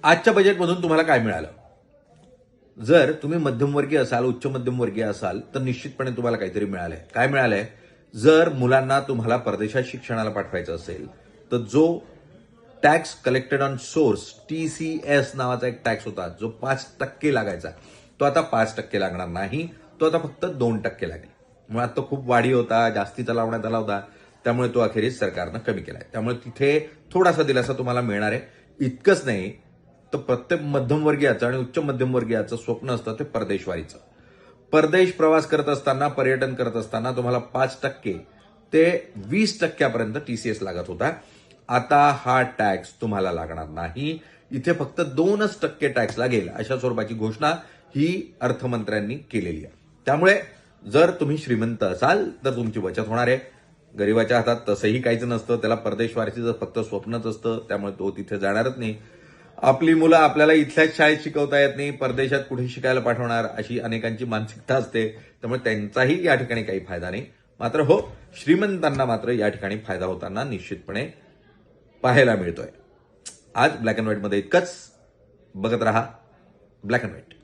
आजच्या बजेटमधून तुम्हाला काय मिळालं? जर तुम्ही मध्यमवर्गीय असाल, उच्च मध्यमवर्गीय असाल, तर निश्चितपणे तुम्हाला काहीतरी मिळालंय. काय मिळालंय? जर मुलांना तुम्हाला परदेशात शिक्षणाला पाठवायचं असेल, तर जो tax collected on source TCS नावाचा एक टॅक्स होता, जो 5% लागायचा, तो आता 5% लागणार नाही. तो आता फक्त 2% लागेल. मुळात तो खूप वाढीव होता, जास्तीचा लावण्यात आला होता. त्यामुळे तो अखेरीस सरकारनं कमी केलाय. त्यामुळे तिथे थोडासा दिलासा तुम्हाला मिळणार आहे. इतकंच नाही, तर प्रत्येक मध्यमवर्गीयाचं आणि उच्च मध्यमवर्गीयाचं स्वप्न असतं ते परदेशवारीचं. परदेश प्रवास करत असताना, पर्यटन करत असताना तुम्हाला 5% ते 20% TCS लागत होता. आता हा टॅक्स तुम्हाला लागणार नाही. इथे फक्त 2% टॅक्स लागेल, अशा स्वरूपाची घोषणा ही अर्थमंत्र्यांनी केलेली आहे. त्यामुळे जर तुम्ही श्रीमंत असाल तर तुमची बचत होणार आहे. गरिबाच्या हातात तसंही काहीच नसतं, त्याला परदेशवारीचं फक्त स्वप्नच असतं, त्यामुळे तो तिथे जाणारच नाही. आपली मुलं आपल्याला इथल्याच शाळेत शिकवता येत नाही, परदेशात कुठे शिकायला पाठवणार, अशी अनेकांची मानसिकता असते. त्यामुळे त्यांचाही या ठिकाणी काही फायदा नाही. मात्र हो, श्रीमंतांना मात्र या ठिकाणी फायदा होताना निश्चितपणे पाहायला मिळतोय. आज ब्लॅक अँड व्हाईटमध्ये इतकंच. बघत रहा ब्लॅक अँड व्हाईट.